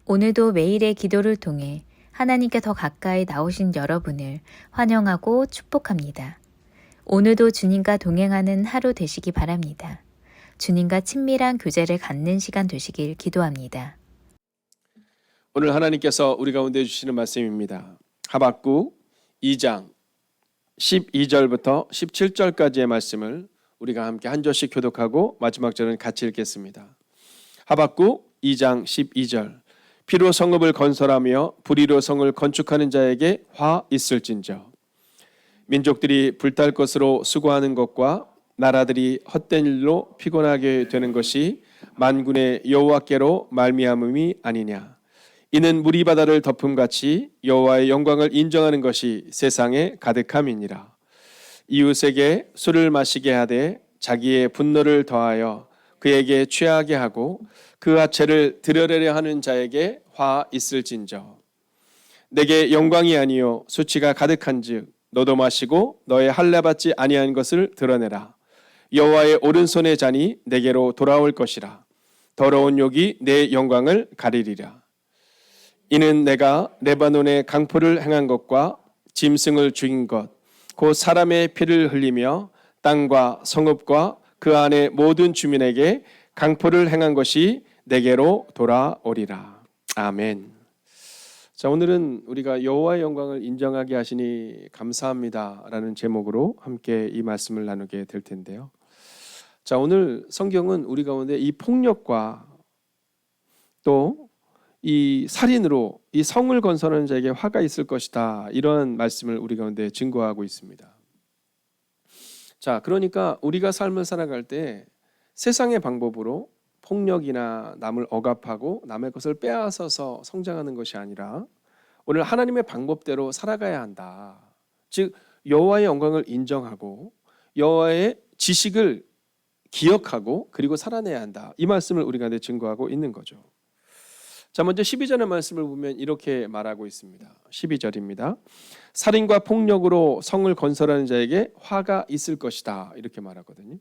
오늘도 매일의 기도를 통해 하나님께 더 가까이 나오신 여러분을 환영하고 축복합니다. 오늘도 주님과 동행하는 하루 되시기 바랍니다. 주님과 친밀한 교제를 갖는 시간 되시길 기도합니다. 오늘 하나님께서 우리 가운데 주시는 말씀입니다. 하박국 2장 12절부터 17절까지의 말씀을 우리가 함께 한 절씩 교독하고 마지막 절은 같이 읽겠습니다. 하박국 2장 12절. 피로 성읍을 건설하며 불의로 성을 건축하는 자에게 화 있을진저. 민족들이 불탈 것으로 수고하는 것과 나라들이 헛된 일로 피곤하게 되는 것이 만군의 여호와께로 말미암음이 아니냐. 이는 물이 바다를 덮음같이 여호와의 영광을 인정하는 것이 세상에 가득함이니라. 이웃에게 술을 마시게 하되 자기의 분노를 더하여 그에게 취하게 하고 그 하체를 드러내려 하는 자에게 화 있을진저. 내게 영광이 아니요 수치가 가득한즉 너도 마시고 너의 할례 받지 아니한 것을 드러내라. 여호와의 오른손의 잔이 내게로 돌아올 것이라. 더러운 욕이 내 영광을 가리리라. 이는 내가 레바논의 강포를 행한 것과 짐승을 죽인 것, 곧 사람의 피를 흘리며 땅과 성읍과 그 안의 모든 주민에게 강포를 행한 것이 내게로 돌아오리라. 아멘. 자, 오늘은 우리가 여호와의 영광을 인정하게 하시니 감사합니다라는 제목으로 함께 이 말씀을 나누게 될 텐데요. 자, 오늘 성경은 우리 가운데 이 폭력과 또 이 살인으로 이 성을 건설하는 자에게 화가 있을 것이다, 이런 말씀을 우리 가운데 증거하고 있습니다. 자, 그러니까 우리가 삶을 살아갈 때 세상의 방법으로 폭력이나 남을 억압하고 남의 것을 빼앗아서 성장하는 것이 아니라 오늘 하나님의 방법대로 살아가야 한다. 즉 여호와의 영광을 인정하고 여호와의 지식을 기억하고 그리고 살아내야 한다. 이 말씀을 우리가 증거하고 있는 거죠. 자, 먼저 12절의 말씀을 보면 이렇게 말하고 있습니다. 12절입니다. 살인과 폭력으로 성을 건설하는 자에게 화가 있을 것이다, 이렇게 말하거든요.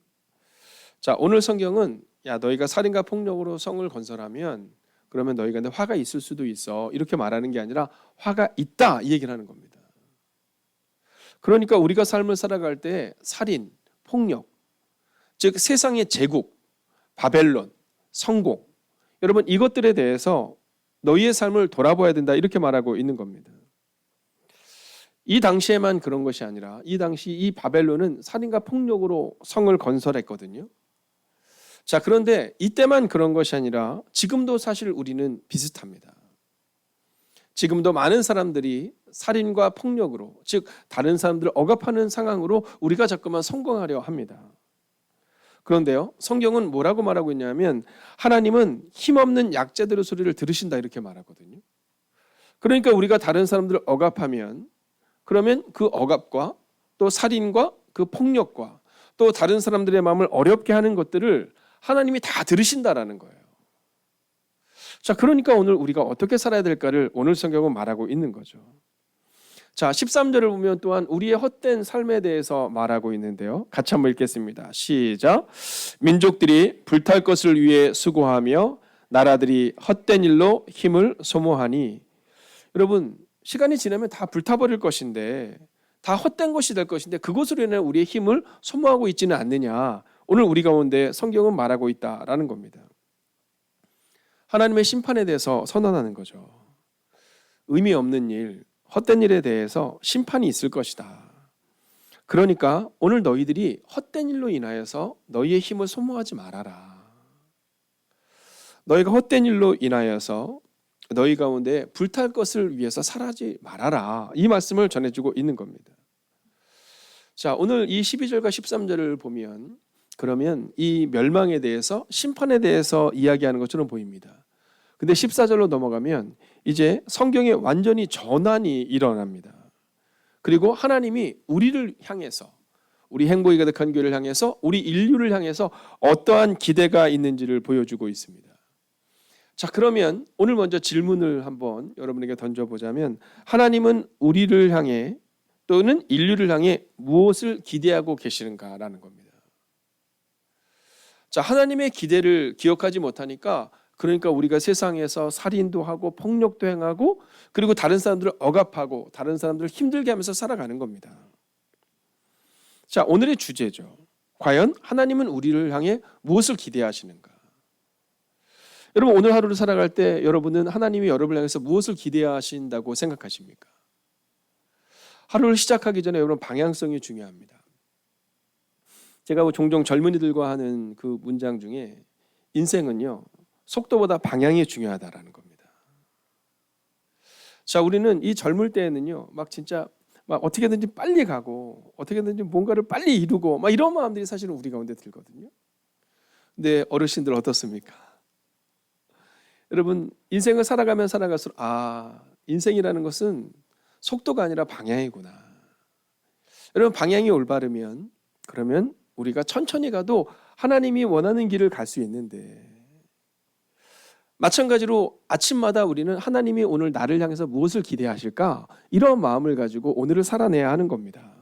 자, 오늘 성경은 야, 너희가 살인과 폭력으로 성을 건설하면 그러면 너희가 화가 있을 수도 있어, 이렇게 말하는 게 아니라 화가 있다, 이 얘기를 하는 겁니다. 그러니까 우리가 삶을 살아갈 때 살인, 폭력, 즉 세상의 제국, 바벨론, 성공, 여러분 이것들에 대해서 너희의 삶을 돌아봐야 된다, 이렇게 말하고 있는 겁니다. 이 당시에만 그런 것이 아니라 이 당시 이 바벨론은 살인과 폭력으로 성을 건설했거든요. 자, 그런데 이때만 그런 것이 아니라 지금도 사실 우리는 비슷합니다. 지금도 많은 사람들이 살인과 폭력으로, 즉 다른 사람들을 억압하는 상황으로 우리가 자꾸만 성공하려 합니다. 그런데요, 성경은 뭐라고 말하고 있냐면 하나님은 힘없는 약자들의 소리를 들으신다, 이렇게 말하거든요. 그러니까 우리가 다른 사람들을 억압하면 그러면 그 억압과 또 살인과 그 폭력과 또 다른 사람들의 마음을 어렵게 하는 것들을 하나님이 다 들으신다라는 거예요. 자, 그러니까 오늘 우리가 어떻게 살아야 될까를 오늘 성경은 말하고 있는 거죠. 자, 13절을 보면 또한 우리의 헛된 삶에 대해서 말하고 있는데요. 같이 한번 읽겠습니다. 시작. 민족들이 불탈 것을 위해 수고하며 나라들이 헛된 일로 힘을 소모하니. 여러분, 시간이 지나면 다 불타버릴 것인데, 다 헛된 것이 될 것인데 그것으로 인해 우리의 힘을 소모하고 있지는 않느냐. 오늘 우리 가운데 성경은 말하고 있다라는 겁니다. 하나님의 심판에 대해서 선언하는 거죠. 의미 없는 일, 헛된 일에 대해서 심판이 있을 것이다. 그러니까 오늘 너희들이 헛된 일로 인하여서 너희의 힘을 소모하지 말아라. 너희가 헛된 일로 인하여서 너희 가운데 불탈 것을 위해서 살아지 말아라. 이 말씀을 전해주고 있는 겁니다. 자, 오늘 이 12절과 13절을 보면 그러면 이 멸망에 대해서, 심판에 대해서 이야기하는 것처럼 보입니다. 근데 14절로 넘어가면 이제 성경에 완전히 전환이 일어납니다. 그리고 하나님이 우리를 향해서, 우리 행복이 가득한 교회를 향해서, 우리 인류를 향해서 어떠한 기대가 있는지를 보여주고 있습니다. 자, 그러면 오늘 먼저 질문을 한번 여러분에게 던져보자면 하나님은 우리를 향해 또는 인류를 향해 무엇을 기대하고 계시는가라는 겁니다. 자, 하나님의 기대를 기억하지 못하니까 그러니까 우리가 세상에서 살인도 하고 폭력도 행하고 그리고 다른 사람들을 억압하고 다른 사람들을 힘들게 하면서 살아가는 겁니다. 자, 오늘의 주제죠. 과연 하나님은 우리를 향해 무엇을 기대하시는가? 여러분, 오늘 하루를 살아갈 때 여러분은 하나님이 여러분을 향해서 무엇을 기대하신다고 생각하십니까? 하루를 시작하기 전에 여러분 방향성이 중요합니다. 제가 종종 젊은이들과 하는 그 문장 중에 인생은요, 속도보다 방향이 중요하다라는 겁니다. 자, 우리는 이 젊을 때에는요, 막 진짜 막 어떻게든지 빨리 가고 어떻게든지 뭔가를 빨리 이루고 막 이런 마음들이 사실은 우리 가운데 들거든요. 근데 어르신들 어떻습니까? 여러분, 인생을 살아가면 살아갈수록 인생이라는 것은 속도가 아니라 방향이구나. 여러분, 방향이 올바르면 그러면 우리가 천천히 가도 하나님이 원하는 길을 갈 수 있는데, 마찬가지로 아침마다 우리는 하나님이 오늘 나를 향해서 무엇을 기대하실까? 이런 마음을 가지고 오늘을 살아내야 하는 겁니다.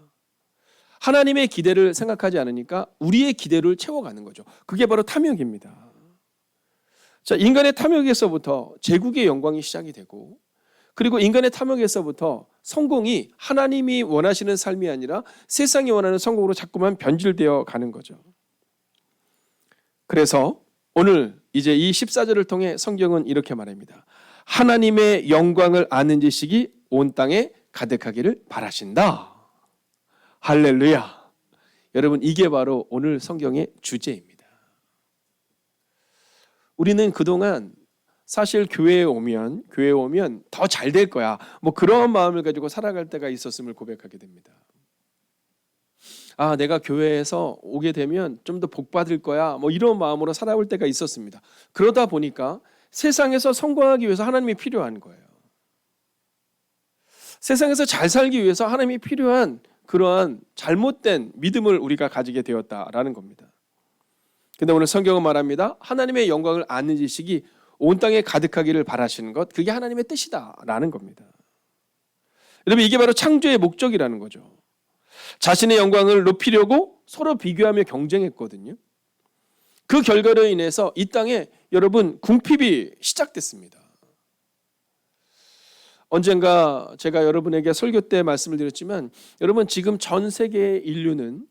하나님의 기대를 생각하지 않으니까 우리의 기대를 채워가는 거죠. 그게 바로 탐욕입니다. 자, 인간의 탐욕에서부터 제국의 영광이 시작이 되고, 그리고 인간의 탐욕에서부터 성공이 하나님이 원하시는 삶이 아니라 세상이 원하는 성공으로 자꾸만 변질되어 가는 거죠. 그래서 오늘 이제 이 14절을 통해 성경은 이렇게 말합니다. 하나님의 영광을 아는 지식이 온 땅에 가득하기를 바라신다. 할렐루야. 여러분, 이게 바로 오늘 성경의 주제입니다. 우리는 그동안 사실 교회에 오면 더 잘 될 거야, 뭐 그런 마음을 가지고 살아갈 때가 있었음을 고백하게 됩니다. 내가 교회에서 오게 되면 좀 더 복 받을 거야, 뭐 이런 마음으로 살아올 때가 있었습니다. 그러다 보니까 세상에서 성공하기 위해서 하나님이 필요한 거예요. 세상에서 잘 살기 위해서 하나님이 필요한 그러한 잘못된 믿음을 우리가 가지게 되었다라는 겁니다. 근데 오늘 성경은 말합니다. 하나님의 영광을 아는 지식이 온 땅에 가득하기를 바라시는 것, 그게 하나님의 뜻이다라는 겁니다. 여러분, 이게 바로 창조의 목적이라는 거죠. 자신의 영광을 높이려고 서로 비교하며 경쟁했거든요. 그 결과로 인해서 이 땅에 여러분 궁핍이 시작됐습니다. 언젠가 제가 여러분에게 설교 때 말씀을 드렸지만, 여러분 지금 전 세계의 인류는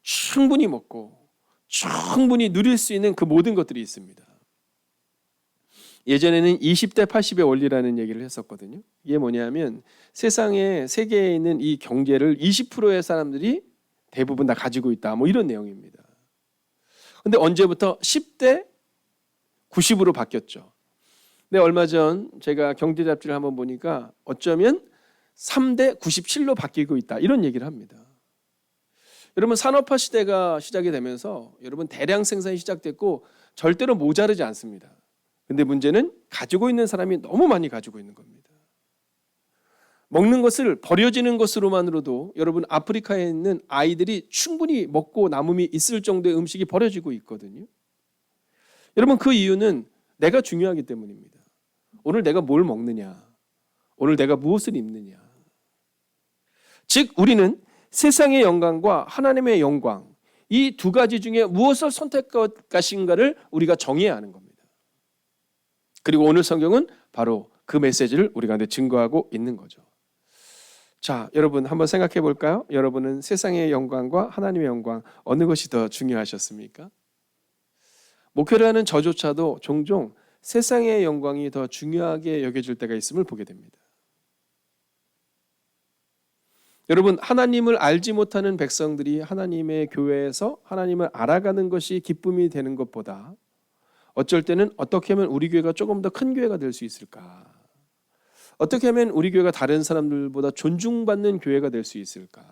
충분히 먹고 충분히 누릴 수 있는 그 모든 것들이 있습니다. 예전에는 20대 80의 원리라는 얘기를 했었거든요. 이게 뭐냐면 세계에 있는 이 경제를 20%의 사람들이 대부분 다 가지고 있다, 뭐 이런 내용입니다. 근데 언제부터 10대 90으로 바뀌었죠. 근데 얼마 전 제가 경제 잡지를 한번 보니까 어쩌면 3대 97로 바뀌고 있다, 이런 얘기를 합니다. 여러분, 산업화 시대가 시작이 되면서 여러분 대량 생산이 시작됐고 절대로 모자르지 않습니다. 근데 문제는 가지고 있는 사람이 너무 많이 가지고 있는 겁니다. 먹는 것을 버려지는 것으로만으로도 여러분 아프리카에 있는 아이들이 충분히 먹고 남음이 있을 정도의 음식이 버려지고 있거든요. 여러분, 그 이유는 내가 중요하기 때문입니다. 오늘 내가 뭘 먹느냐, 오늘 내가 무엇을 입느냐. 즉 우리는 세상의 영광과 하나님의 영광, 이 두 가지 중에 무엇을 선택할 것인가를 우리가 정해야 하는 겁니다. 그리고 오늘 성경은 바로 그 메시지를 우리 가운데 증거하고 있는 거죠. 자, 여러분 한번 생각해 볼까요? 여러분은 세상의 영광과 하나님의 영광, 어느 것이 더 중요하셨습니까? 목회를 하는 저조차도 종종 세상의 영광이 더 중요하게 여겨질 때가 있음을 보게 됩니다. 여러분, 하나님을 알지 못하는 백성들이 하나님의 교회에서 하나님을 알아가는 것이 기쁨이 되는 것보다 어쩔 때는 어떻게 하면 우리 교회가 조금 더 큰 교회가 될 수 있을까? 어떻게 하면 우리 교회가 다른 사람들보다 존중받는 교회가 될 수 있을까에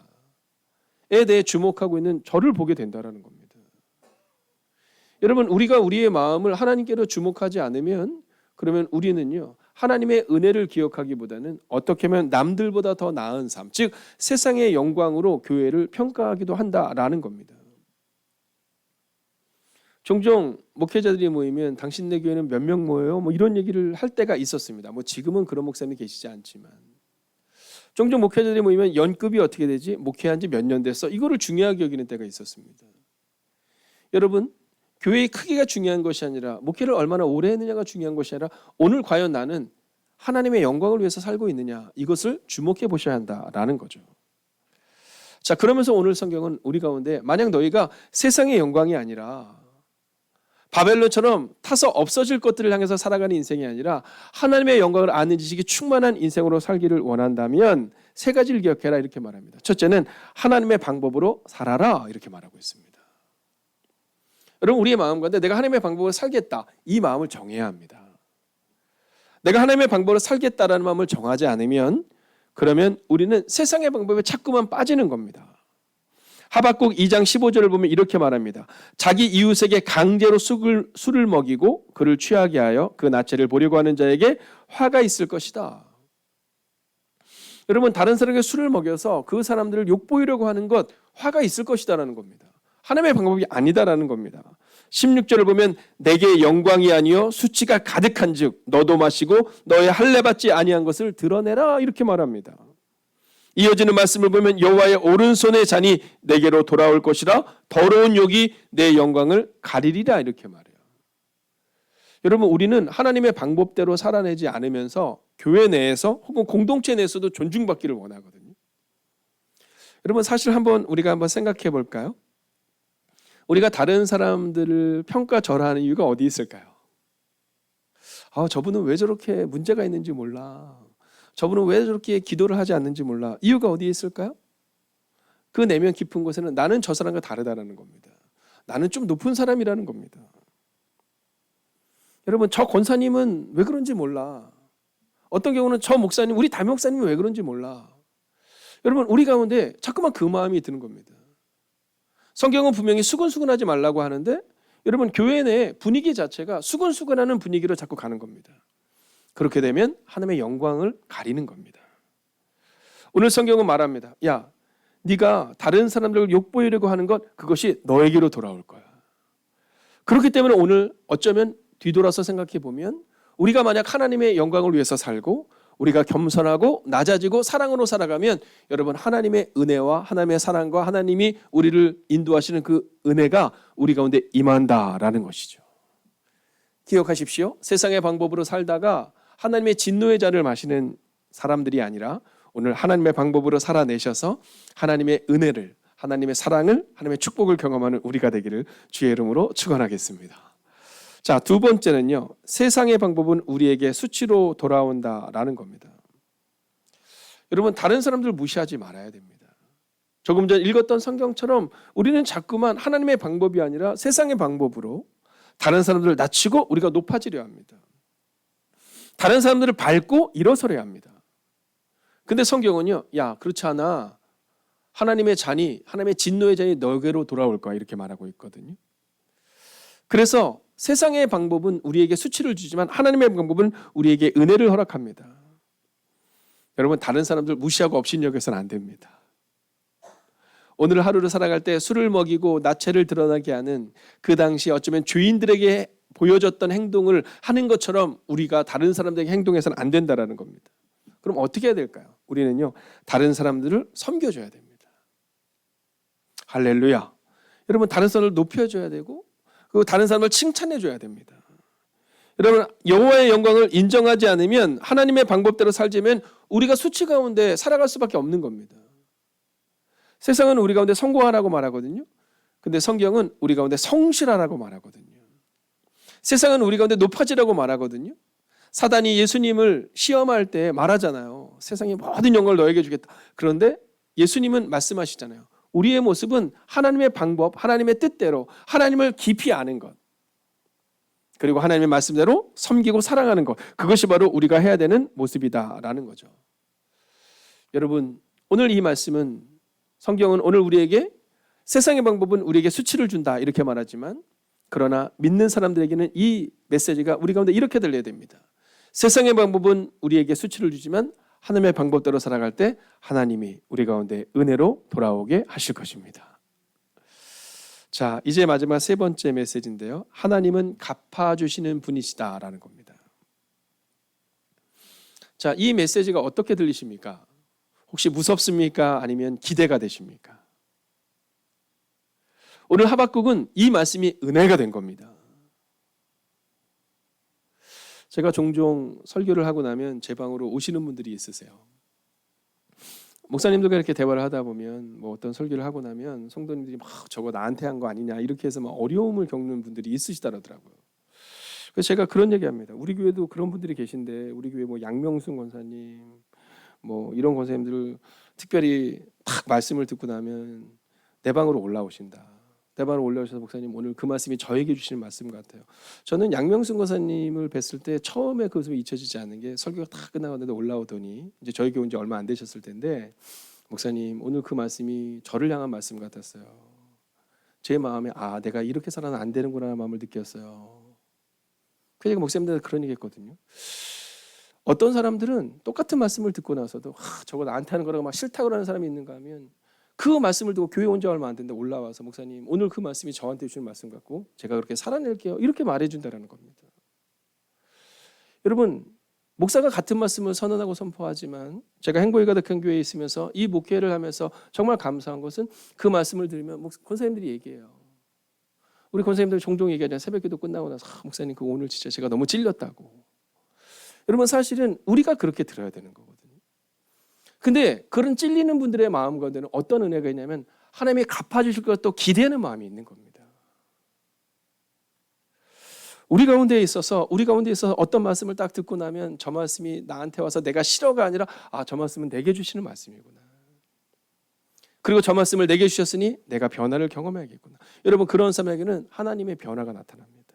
대해 주목하고 있는 저를 보게 된다는 겁니다. 여러분, 우리가 우리의 마음을 하나님께로 주목하지 않으면 그러면 우리는요, 하나님의 은혜를 기억하기보다는 어떻게 하면 남들보다 더 나은 삶, 즉 세상의 영광으로 교회를 평가하기도 한다라는 겁니다. 종종 목회자들이 모이면 당신네 교회는 몇 명 모여요? 뭐 이런 얘기를 할 때가 있었습니다. 뭐 지금은 그런 목사님이 계시지 않지만 종종 목회자들이 모이면 연급이 어떻게 되지? 목회한 지 몇 년 됐어? 이거를 중요하게 여기는 때가 있었습니다. 여러분, 교회의 크기가 중요한 것이 아니라 목회를 얼마나 오래 했느냐가 중요한 것이 아니라 오늘 과연 나는 하나님의 영광을 위해서 살고 있느냐, 이것을 주목해 보셔야 한다라는 거죠. 자, 그러면서 오늘 성경은 우리 가운데 만약 너희가 세상의 영광이 아니라 바벨론처럼 타서 없어질 것들을 향해서 살아가는 인생이 아니라 하나님의 영광을 아는 지식이 충만한 인생으로 살기를 원한다면 세 가지를 기억해라 이렇게 말합니다. 첫째는 하나님의 방법으로 살아라 이렇게 말하고 있습니다. 여러분, 우리의 마음 가운데 내가 하나님의 방법으로 살겠다, 이 마음을 정해야 합니다. 내가 하나님의 방법으로 살겠다라는 마음을 정하지 않으면 그러면 우리는 세상의 방법에 자꾸만 빠지는 겁니다. 하박국 2장 15절을 보면 이렇게 말합니다. 자기 이웃에게 강제로 술을 먹이고 그를 취하게 하여 그 나체를 보려고 하는 자에게 화가 있을 것이다. 여러분, 다른 사람에게 술을 먹여서 그 사람들을 욕보이려고 하는 것, 화가 있을 것이다라는 겁니다. 하나님의 방법이 아니다라는 겁니다. 16절을 보면 내게 영광이 아니요 수치가 가득한즉 너도 마시고 너의 할례 받지 아니한 것을 드러내라 이렇게 말합니다. 이어지는 말씀을 보면 여호와의 오른손의 잔이 내게로 돌아올 것이라 더러운 욕이 내 영광을 가리리라 이렇게 말해요. 여러분, 우리는 하나님의 방법대로 살아내지 않으면서 교회 내에서 혹은 공동체 내에서도 존중받기를 원하거든요. 여러분, 사실 우리가 한번 생각해 볼까요? 우리가 다른 사람들을 평가절하하는 이유가 어디 있을까요? 저분은 왜 저렇게 문제가 있는지 몰라. 저분은 왜 저렇게 기도를 하지 않는지 몰라. 이유가 어디에 있을까요? 그 내면 깊은 곳에는 나는 저 사람과 다르다는 겁니다. 나는 좀 높은 사람이라는 겁니다. 여러분, 저 권사님은 왜 그런지 몰라. 어떤 경우는 저 목사님, 우리 담임 목사님은 왜 그런지 몰라. 여러분, 우리 가운데 자꾸만 그 마음이 드는 겁니다. 성경은 분명히 수근수근하지 말라고 하는데 여러분, 교회 내 분위기 자체가 수근수근하는 분위기로 자꾸 가는 겁니다. 그렇게 되면 하나님의 영광을 가리는 겁니다. 오늘 성경은 말합니다. 야, 네가 다른 사람들을 욕보이려고 하는 것, 그것이 너에게로 돌아올 거야. 그렇기 때문에 오늘 어쩌면 뒤돌아서 생각해 보면 우리가 만약 하나님의 영광을 위해서 살고 우리가 겸손하고 낮아지고 사랑으로 살아가면 여러분, 하나님의 은혜와 하나님의 사랑과 하나님이 우리를 인도하시는 그 은혜가 우리 가운데 임한다라는 것이죠. 기억하십시오. 세상의 방법으로 살다가 하나님의 진노의 잔을 마시는 사람들이 아니라 오늘 하나님의 방법으로 살아내셔서 하나님의 은혜를, 하나님의 사랑을, 하나님의 축복을 경험하는 우리가 되기를 주의 이름으로 축원하겠습니다. 자, 두 번째는요, 세상의 방법은 우리에게 수치로 돌아온다라는 겁니다. 여러분, 다른 사람들 무시하지 말아야 됩니다. 조금 전 읽었던 성경처럼 우리는 자꾸만 하나님의 방법이 아니라 세상의 방법으로 다른 사람들을 낮추고 우리가 높아지려 합니다. 다른 사람들을 밟고 일어서려 합니다. 근데 성경은요, 야, 그렇지 않아. 하나님의 진노의 잔이 너에게로 돌아올 거야 이렇게 말하고 있거든요. 그래서 세상의 방법은 우리에게 수치를 주지만 하나님의 방법은 우리에게 은혜를 허락합니다. 여러분, 다른 사람들 무시하고 업신여겨서는 안 됩니다. 오늘 하루를 살아갈 때 술을 먹이고 나체를 드러나게 하는 그 당시 어쩌면 죄인들에게 보여줬던 행동을 하는 것처럼 우리가 다른 사람들에게 행동해서는 안 된다라는 겁니다. 그럼 어떻게 해야 될까요? 우리는요, 다른 사람들을 섬겨줘야 됩니다. 할렐루야. 여러분, 다른 사람을 높여줘야 되고 그리고 다른 사람을 칭찬해줘야 됩니다. 여러분, 여호와의 영광을 인정하지 않으면 하나님의 방법대로 살자면 우리가 수치 가운데 살아갈 수밖에 없는 겁니다. 세상은 우리 가운데 성공하라고 말하거든요. 근데 성경은 우리 가운데 성실하라고 말하거든요. 세상은 우리 가운데 높아지라고 말하거든요. 사단이 예수님을 시험할 때 말하잖아요. 세상의 모든 영광을 너에게 주겠다. 그런데 예수님은 말씀하시잖아요. 우리의 모습은 하나님의 방법, 하나님의 뜻대로 하나님을 깊이 아는 것, 그리고 하나님의 말씀대로 섬기고 사랑하는 것, 그것이 바로 우리가 해야 되는 모습이다라는 거죠. 여러분, 오늘 이 말씀은, 성경은 오늘 우리에게 세상의 방법은 우리에게 수치를 준다 이렇게 말하지만, 그러나 믿는 사람들에게는 이 메시지가 우리 가운데 이렇게 들려야 됩니다. 세상의 방법은 우리에게 수치를 주지만 하나님의 방법대로 살아갈 때 하나님이 우리 가운데 은혜로 돌아오게 하실 것입니다. 자, 이제 마지막 세 번째 메시지인데요. 하나님은 갚아주시는 분이시다라는 겁니다. 자, 이 메시지가 어떻게 들리십니까? 혹시 무섭습니까? 아니면 기대가 되십니까? 오늘 하박국은 이 말씀이 은혜가 된 겁니다. 제가 종종 설교를 하고 나면 제 방으로 오시는 분들이 있으세요. 목사님들과 이렇게 대화를 하다 보면 뭐 어떤 설교를 하고 나면 성도님들이 막 저거 나한테 한 거 아니냐 이렇게 해서 막 어려움을 겪는 분들이 있으시더라고요. 그래서 제가 그런 얘기합니다. 우리 교회도 그런 분들이 계신데 우리 교회 뭐 양명순 권사님 뭐 이런 권사님들 특별히 딱 말씀을 듣고 나면 내 방으로 올라오신다. 내 방으로 올라오셔서 목사님 오늘 그 말씀이 저에게 주시는 말씀 같아요. 저는 양명순 권사님을 뵀을 때 처음에 그 모습이 잊혀지지 않는 게 설교가 다 끝나갔는데 올라오더니 이제 저희 교회 온 지 얼마 안 되셨을 텐데 목사님 오늘 그 말씀이 저를 향한 말씀 같았어요. 제 마음에 내가 이렇게 살아는 안 되는구나 하는 마음을 느꼈어요. 그래서 목사님들한테 그런 얘기 했거든요. 어떤 사람들은 똑같은 말씀을 듣고 나서도 저거 나한테 하는 거라고 막 싫다고 하는 사람이 있는가 하면 그 말씀을 듣고 교회 온 지 얼마 안 됐는데 올라와서 목사님 오늘 그 말씀이 저한테 주신 말씀 같고 제가 그렇게 살아낼게요. 이렇게 말해준다는 겁니다. 여러분 목사가 같은 말씀을 선언하고 선포하지만 제가 행복이 가득한 교회에 있으면서 이 목회를 하면서 정말 감사한 것은 그 말씀을 들으면 권사님들이 얘기해요. 우리 권사님들 종종 얘기하잖아요. 새벽기도 끝나고 나서 목사님 그 오늘 진짜 제가 너무 찔렸다고. 여러분 사실은 우리가 그렇게 들어야 되는 거거든요. 근데 그런 찔리는 분들의 마음 가운데는 어떤 은혜가 있냐면 하나님이 갚아주실 것도 기대하는 마음이 있는 겁니다. 우리 가운데 있어서 어떤 말씀을 딱 듣고 나면 저 말씀이 나한테 와서 내가 싫어가 아니라 저 말씀은 내게 주시는 말씀이구나. 그리고 저 말씀을 내게 주셨으니 내가 변화를 경험해야겠구나. 여러분 그런 사람에게는 하나님의 변화가 나타납니다.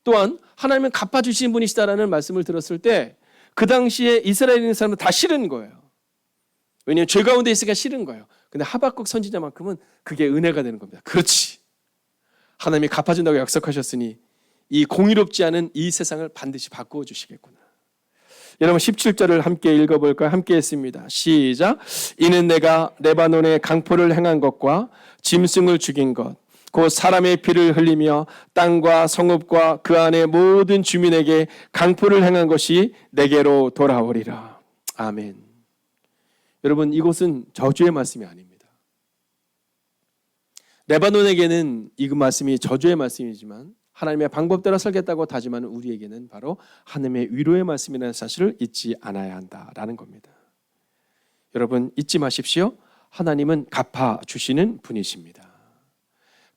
또한 하나님은 갚아주신 분이시다라는 말씀을 들었을 때 그 당시에 이스라엘에 있는 사람은 다 싫은 거예요. 왜냐하면 죄 가운데 있으니까 싫은 거예요. 근데 하박국 선지자만큼은 그게 은혜가 되는 겁니다. 그렇지. 하나님이 갚아준다고 약속하셨으니 이 공의롭지 않은 이 세상을 반드시 바꾸어 주시겠구나. 여러분 17절을 함께 읽어볼까요? 함께 했습니다. 시작. 이는 내가 레바논에 강포를 행한 것과 짐승을 죽인 것 곧 사람의 피를 흘리며 땅과 성읍과 그 안의 모든 주민에게 강포를 행한 것이 내게로 돌아오리라. 아멘. 여러분 이것은 저주의 말씀이 아닙니다. 레바논에게는 이 말씀이 저주의 말씀이지만 하나님의 방법대로 살겠다고 다짐하는 우리에게는 바로 하나님의 위로의 말씀이라는 사실을 잊지 않아야 한다라는 겁니다. 여러분 잊지 마십시오. 하나님은 갚아주시는 분이십니다.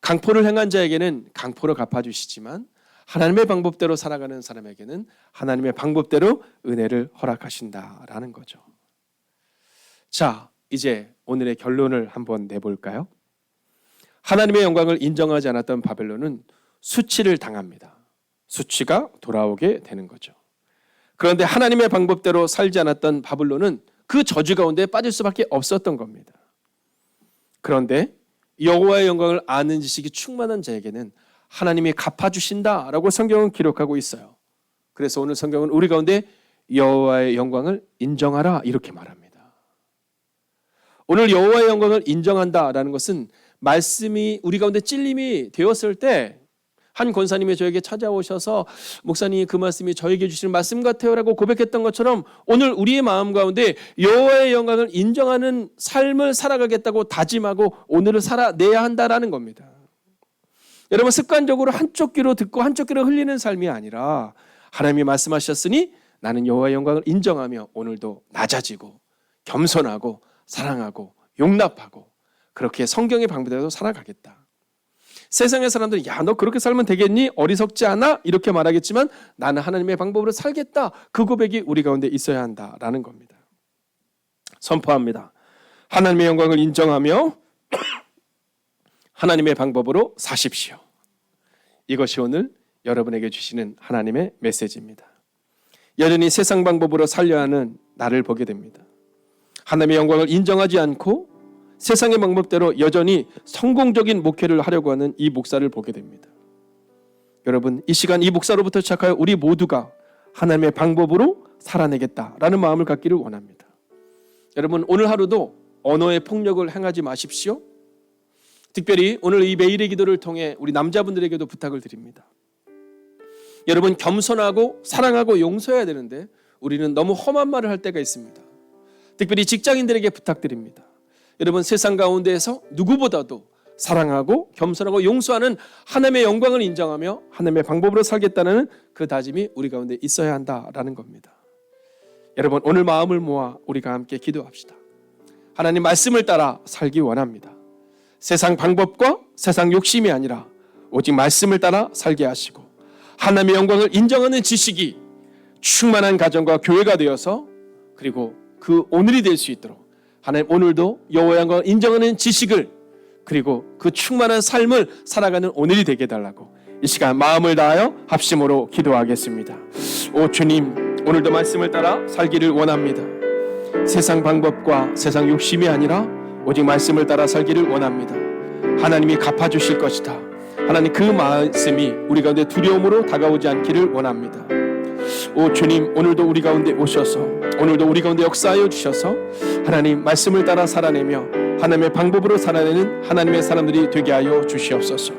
강포를 행한 자에게는 강포로 갚아주시지만 하나님의 방법대로 살아가는 사람에게는 하나님의 방법대로 은혜를 허락하신다라는 거죠. 자, 이제 오늘의 결론을 한번 내볼까요? 하나님의 영광을 인정하지 않았던 바벨론은 수치를 당합니다. 수치가 돌아오게 되는 거죠. 그런데 하나님의 방법대로 살지 않았던 바벨론은 그 저주 가운데 빠질 수밖에 없었던 겁니다. 그런데 여호와의 영광을 아는 지식이 충만한 자에게는 하나님이 갚아주신다라고 성경은 기록하고 있어요. 그래서 오늘 성경은 우리 가운데 여호와의 영광을 인정하라 이렇게 말합니다. 오늘 여호와의 영광을 인정한다라는 것은 말씀이 우리 가운데 찔림이 되었을 때 한 권사님이 저에게 찾아오셔서 목사님 그 말씀이 저에게 주시는 말씀 같아요라고 고백했던 것처럼 오늘 우리의 마음 가운데 여호와의 영광을 인정하는 삶을 살아가겠다고 다짐하고 오늘을 살아내야 한다라는 겁니다. 여러분 습관적으로 한쪽 귀로 듣고 한쪽 귀로 흘리는 삶이 아니라 하나님이 말씀하셨으니 나는 여호와의 영광을 인정하며 오늘도 낮아지고 겸손하고 사랑하고 용납하고 그렇게 성경의 방법대로 살아가겠다. 세상의 사람들이 야, 너 그렇게 살면 되겠니? 어리석지 않아? 이렇게 말하겠지만 나는 하나님의 방법으로 살겠다. 그 고백이 우리 가운데 있어야 한다라는 겁니다. 선포합니다. 하나님의 영광을 인정하며 하나님의 방법으로 사십시오. 이것이 오늘 여러분에게 주시는 하나님의 메시지입니다. 여전히 세상 방법으로 살려 하는 나를 보게 됩니다. 하나님의 영광을 인정하지 않고 세상의 방법대로 여전히 성공적인 목회를 하려고 하는 이 목사를 보게 됩니다. 여러분 이 시간 이 목사로부터 시작하여 우리 모두가 하나님의 방법으로 살아내겠다라는 마음을 갖기를 원합니다. 여러분 오늘 하루도 언어의 폭력을 행하지 마십시오. 특별히 오늘 이 매일의 기도를 통해 우리 남자분들에게도 부탁을 드립니다. 여러분 겸손하고 사랑하고 용서해야 되는데 우리는 너무 험한 말을 할 때가 있습니다. 특별히 직장인들에게 부탁드립니다. 여러분 세상 가운데에서 누구보다도 사랑하고 겸손하고 용서하는 하나님의 영광을 인정하며 하나님의 방법으로 살겠다는 그 다짐이 우리 가운데 있어야 한다라는 겁니다. 여러분, 오늘 마음을 모아 우리가 함께 기도합시다. 하나님 말씀을 따라 살기 원합니다. 세상 방법과 세상 욕심이 아니라 오직 말씀을 따라 살게 하시고 하나님의 영광을 인정하는 지식이 충만한 가정과 교회가 되어서 그리고 그 오늘이 될 수 있도록 하나님 오늘도 여호와의 영광을 인정하는 지식을 그리고 그 충만한 삶을 살아가는 오늘이 되게 해달라고 이 시간 마음을 다하여 합심으로 기도하겠습니다. 오 주님, 오늘도 말씀을 따라 살기를 원합니다. 세상 방법과 세상 욕심이 아니라 오직 말씀을 따라 살기를 원합니다. 하나님이 갚아주실 것이다. 하나님 그 말씀이 우리 가운데 두려움으로 다가오지 않기를 원합니다. 오 주님, 오늘도 우리 가운데 오셔서 오늘도 우리 가운데 역사하여 주셔서 하나님 말씀을 따라 살아내며 하나님의 방법으로 살아내는 하나님의 사람들이 되게 하여 주시옵소서.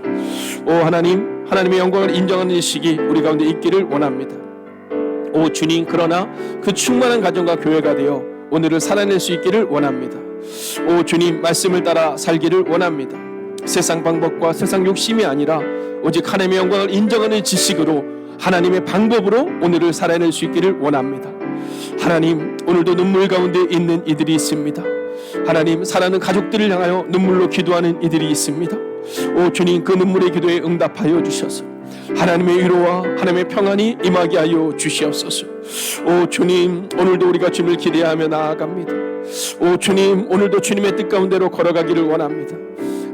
오 하나님, 하나님의 영광을 인정하는 인식이 우리 가운데 있기를 원합니다. 오 주님, 그러나 그 충만한 가정과 교회가 되어 오늘을 살아낼 수 있기를 원합니다. 오 주님, 말씀을 따라 살기를 원합니다. 세상 방법과 세상 욕심이 아니라 오직 하나님의 영광을 인정하는 지식으로 하나님의 방법으로 오늘을 살아낼 수 있기를 원합니다. 하나님, 오늘도 눈물 가운데 있는 이들이 있습니다. 하나님, 사랑하는 가족들을 향하여 눈물로 기도하는 이들이 있습니다. 오 주님, 그 눈물의 기도에 응답하여 주셔서 하나님의 위로와 하나님의 평안이 임하게 하여 주시옵소서. 오 주님, 오늘도 우리가 주님을 기대하며 나아갑니다. 오 주님, 오늘도 주님의 뜻 가운데로 걸어가기를 원합니다.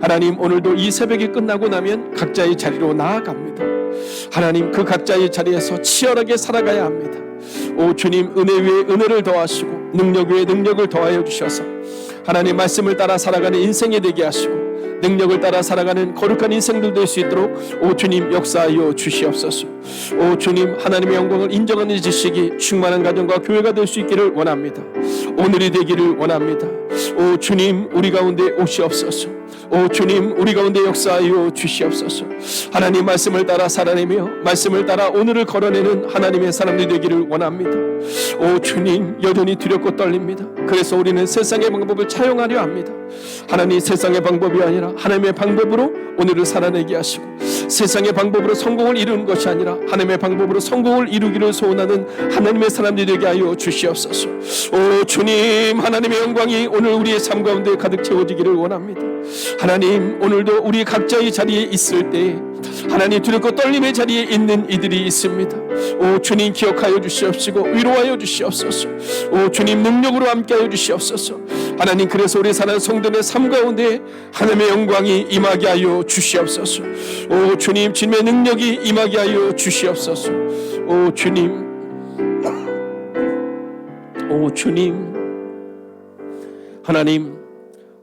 하나님, 오늘도 이 새벽이 끝나고 나면 각자의 자리로 나아갑니다. 하나님, 그 각자의 자리에서 치열하게 살아가야 합니다. 오 주님, 은혜 위에 은혜를 더하시고 능력 위에 능력을 더하여 주셔서 하나님 말씀을 따라 살아가는 인생이 되게 하시고 능력을 따라 살아가는 거룩한 인생들 될 수 있도록 오 주님 역사하여 주시옵소서. 오 주님, 하나님의 영광을 인정하는 지식이 충만한 가정과 교회가 될 수 있기를 원합니다. 오늘이 되기를 원합니다. 오 주님, 우리 가운데 오시옵소서. 오 주님, 우리 가운데 역사하여 주시옵소서. 하나님 말씀을 따라 살아내며 말씀을 따라 오늘을 걸어내는 하나님의 사람들이 되기를 원합니다. 오 주님, 여전히 두렵고 떨립니다. 그래서 우리는 세상의 방법을 차용하려 합니다. 하나님, 세상의 방법이 아니라 하나님의 방법으로 오늘을 살아내게 하시고 세상의 방법으로 성공을 이루는 것이 아니라 하나님의 방법으로 성공을 이루기를 소원하는 하나님의 사람들이 되게 하여 주시옵소서. 오 주님, 하나님의 영광이 오늘 우리의 삶 가운데 가득 채워지기를 원합니다. 하나님, 오늘도 우리 각자의 자리에 있을 때 하나님 두렵고 떨림의 자리에 있는 이들이 있습니다. 오 주님, 기억하여 주시옵시고 위로하여 주시옵소서. 오 주님, 능력으로 함께하여 주시옵소서. 하나님, 그래서 우리 사는 성도의 삶 가운데 하나님의 영광이 임하게 하여 주시옵소서. 오 주님, 주님의 능력이 임하게 하여 주시옵소서. 오 주님, 오 주님, 하나님,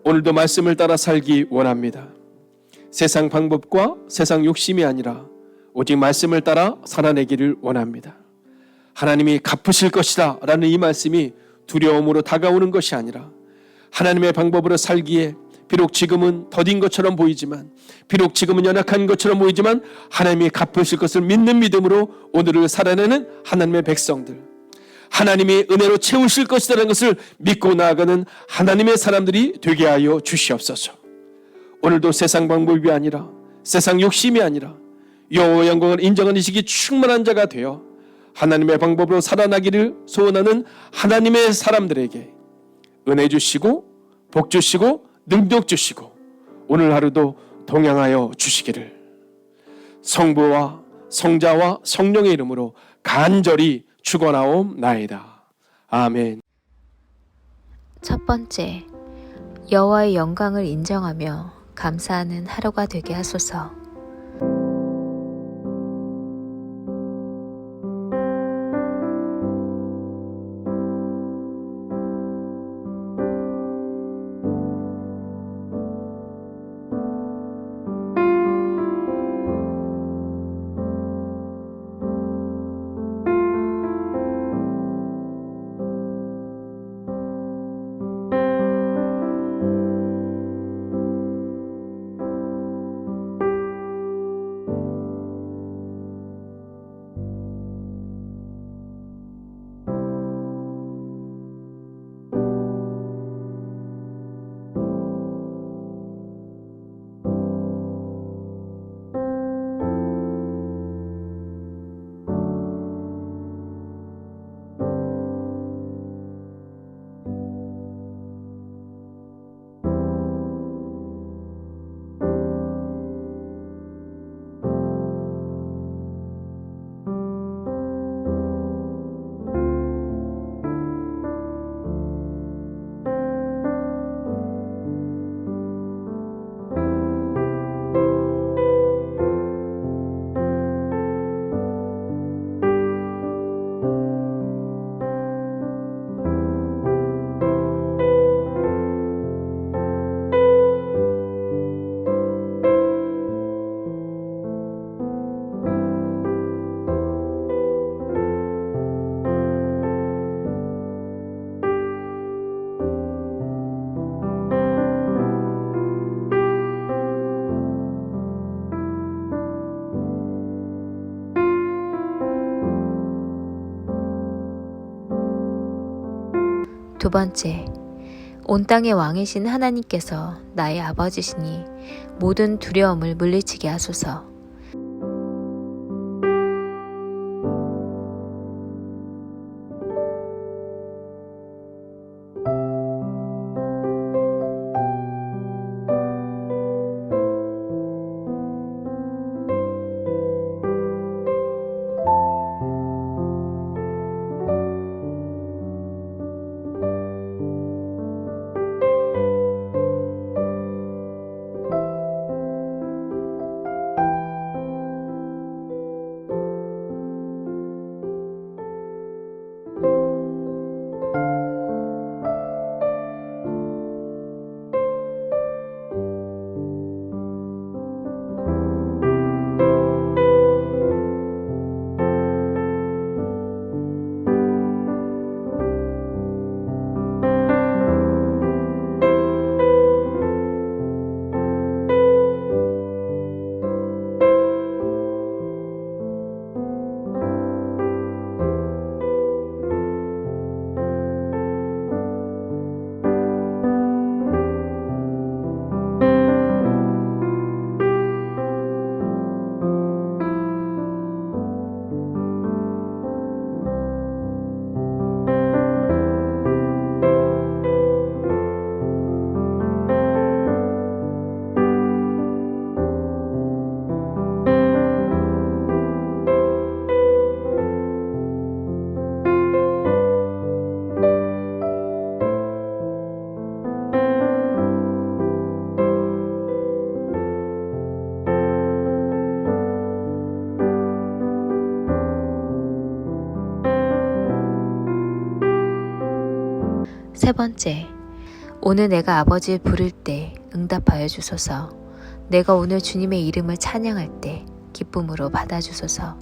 오늘도 말씀을 따라 살기 원합니다. 세상 방법과 세상 욕심이 아니라 오직 말씀을 따라 살아내기를 원합니다. 하나님이 갚으실 것이다 라는 이 말씀이 두려움으로 다가오는 것이 아니라 하나님의 방법으로 살기에 비록 지금은 더딘 것처럼 보이지만 비록 지금은 연약한 것처럼 보이지만 하나님이 갚으실 것을 믿는 믿음으로 오늘을 살아내는 하나님의 백성들, 하나님이 은혜로 채우실 것이라는 것을 믿고 나아가는 하나님의 사람들이 되게 하여 주시옵소서. 오늘도 세상 방법이 아니라 세상 욕심이 아니라 여호와의 영광을 인정하는 지식이 충만한 자가 되어 하나님의 방법으로 살아나기를 소원하는 하나님의 사람들에게 은혜 주시고 복 주시고 능력 주시고 오늘 하루도 동행하여 주시기를 성부와 성자와 성령의 이름으로 간절히 축원하옵나이다. 아멘. 첫 번째, 여호와의 영광을 인정하며 감사하는 하루가 되게 하소서. 두 번째, 온 땅의 왕이신 하나님께서 나의 아버지시니 모든 두려움을 물리치게 하소서. 세 번째, 오늘 내가 아버지를 부를 때 응답하여 주소서. 내가 오늘 주님의 이름을 찬양할 때 기쁨으로 받아주소서.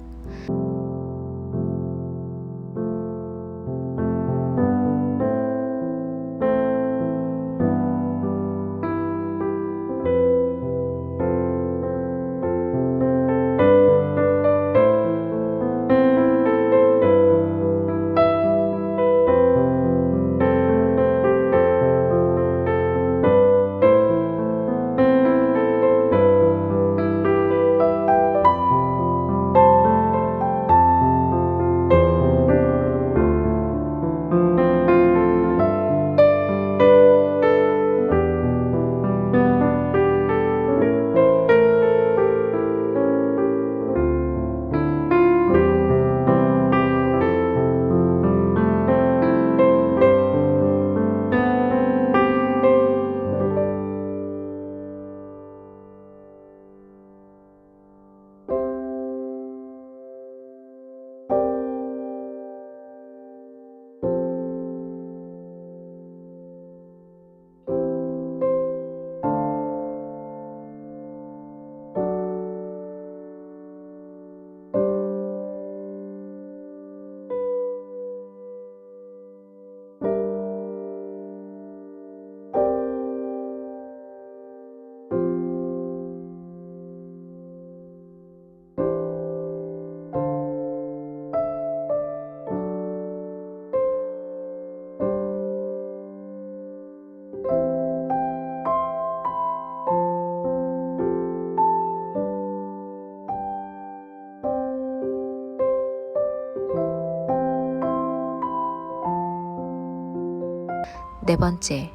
네 번째,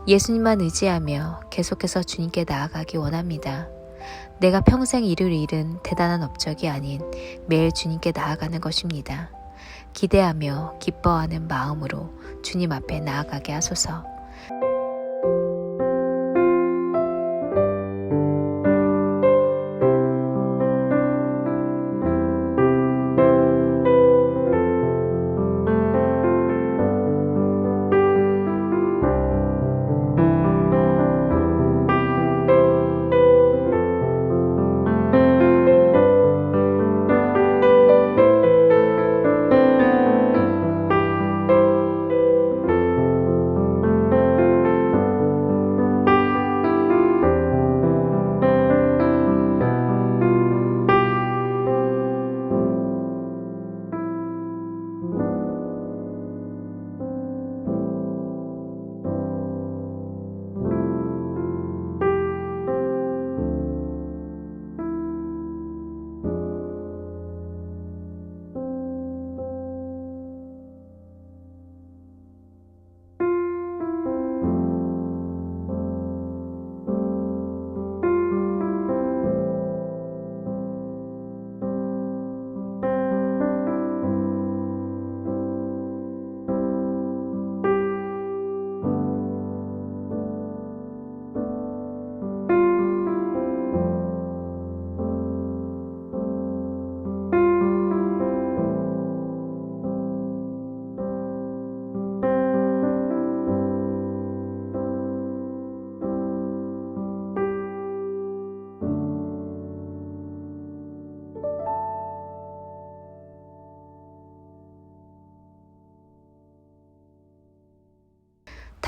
예수님만 의지하며 계속해서 주님께 나아가기 원합니다. 내가 평생 이룰 일은 대단한 업적이 아닌 매일 주님께 나아가는 것입니다. 기대하며 기뻐하는 마음으로 주님 앞에 나아가게 하소서.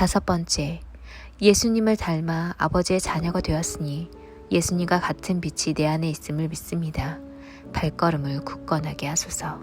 5번째, 예수님을 닮아 아버지의 자녀가 되었으니 예수님과 같은 빛이 내 안에 있음을 믿습니다. 발걸음을 굳건하게 하소서.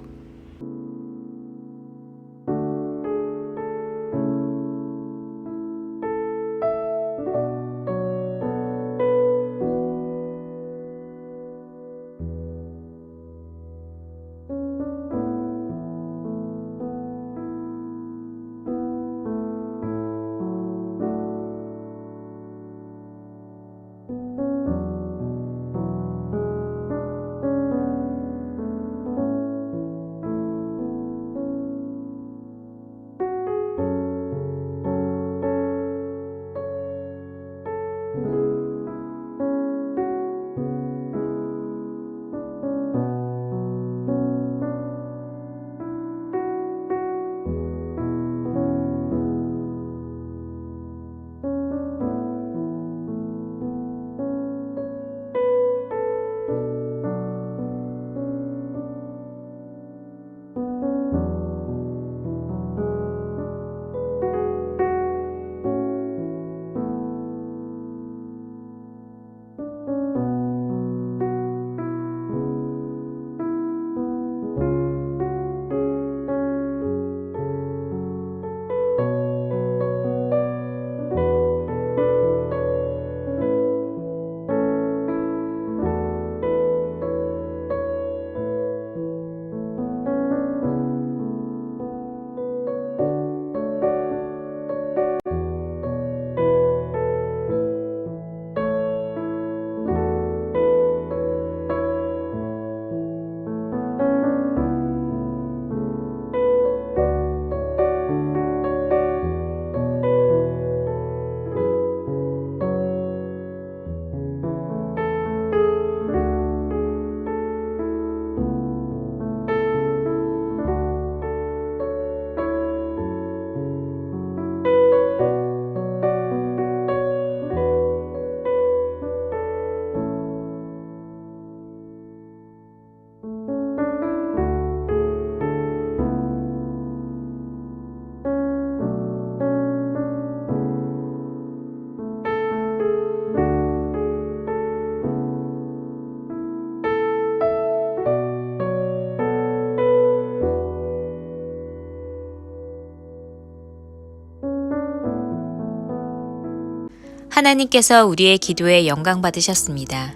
하나님께서 우리의 기도에 영광 받으셨습니다.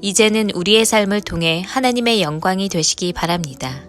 이제는 우리의 삶을 통해 하나님의 영광이 되시기 바랍니다.